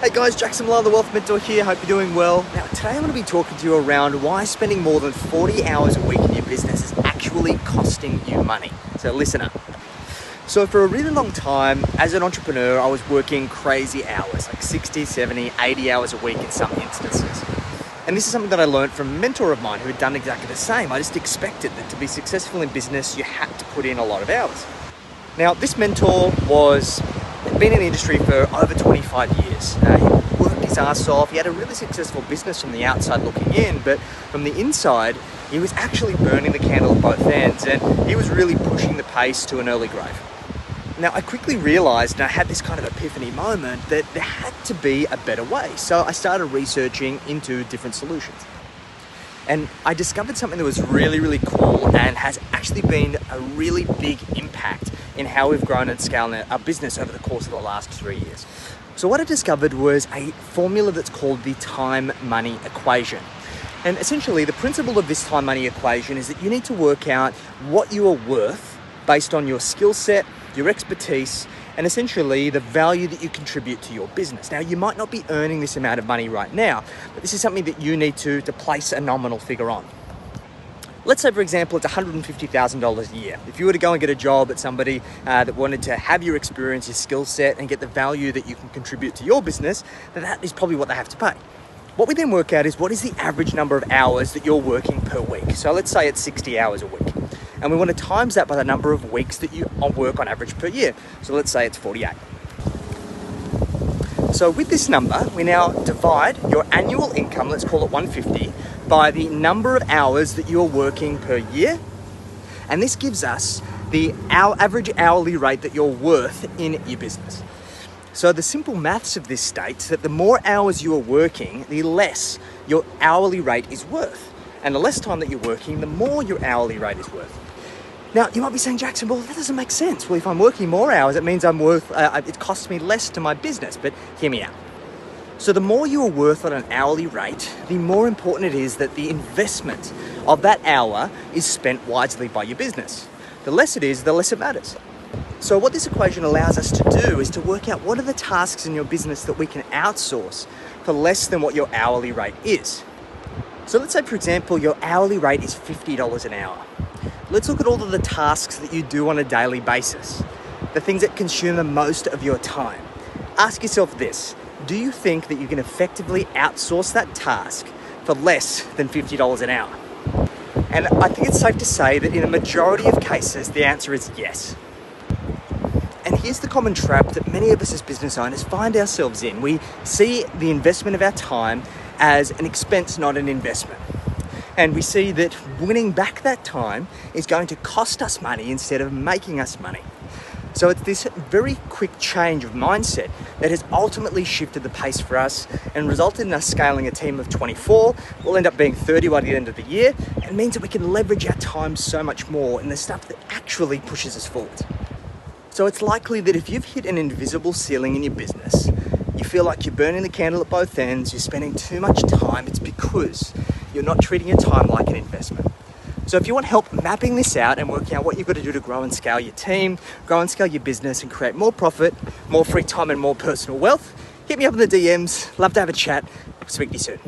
Hey guys, Jackson Millan, the Wealth Mentor here. Hope you're doing well. Now today I'm going to be talking to you around why spending more than 40 hours a week in your business is actually costing you money. So listen up. So for a really long time as an entrepreneur, I was working crazy hours, like 60, 70, 80 hours a week in some instances. And this is something that I learned from a mentor of mine who had done exactly the same. I just expected that to be successful in business, you had to put in a lot of hours. Now this mentor had been in the industry for over 25 years. He worked his ass off. He had a really successful business from the outside looking in, but from the inside, he was actually burning the candle at both ends, and he was really pushing the pace to an early grave. Now, I quickly realized, and I had this kind of epiphany moment, that there had to be a better way. So I started researching into different solutions. And I discovered something that was really, really cool and has actually been a really big impact in how we've grown and scaled our business over the course of the last 3 years. So what I discovered was a formula that's called the time-money equation. And essentially, the principle of this time-money equation is that you need to work out what you are worth based on your skill set, your expertise, and essentially the value that you contribute to your business. Now, you might not be earning this amount of money right now, but this is something that you need to place a nominal figure on. Let's say, for example, it's $150,000 a year. If you were to go and get a job at somebody that wanted to have your experience, your skill set, and get the value that you can contribute to your business, then that is probably what they have to pay. What we then work out is what is the average number of hours that you're working per week. So let's say it's 60 hours a week. And we want to times that by the number of weeks that you work on average per year. So let's say it's 48. So with this number, we now divide your annual income, let's call it 150, by the number of hours that you're working per year. And this gives us our average hourly rate that you're worth in your business. So the simple maths of this states that the more hours you are working, the less your hourly rate is worth. And the less time that you're working, the more your hourly rate is worth. Now, you might be saying, Jackson, well, that doesn't make sense. Well, if I'm working more hours, it means it costs me less to my business. But hear me out. So the more you are worth on an hourly rate, the more important it is that the investment of that hour is spent wisely by your business. The less it is, the less it matters. So what this equation allows us to do is to work out what are the tasks in your business that we can outsource for less than what your hourly rate is. So let's say, for example, your hourly rate is $50 an hour. Let's look at all of the tasks that you do on a daily basis, the things that consume the most of your time. Ask yourself this: do you think that you can effectively outsource that task for less than $50 an hour? And I think it's safe to say that in a majority of cases, the answer is yes. And here's the common trap that many of us as business owners find ourselves in. We see the investment of our time as an expense, not an investment. And we see that winning back that time is going to cost us money instead of making us money. So it's this very quick change of mindset that has ultimately shifted the pace for us and resulted in us scaling a team of 24. We'll end up being 30 by the end of the year. It means that we can leverage our time so much more in the stuff that actually pushes us forward. So it's likely that if you've hit an invisible ceiling in your business, you feel like you're burning the candle at both ends, you're spending too much time, it's because you're not treating your time like an investment. So if you want help mapping this out and working out what you've got to do to grow and scale your team, grow and scale your business and create more profit, more free time and more personal wealth, hit me up in the DMs. Love to have a chat. Speak to you soon.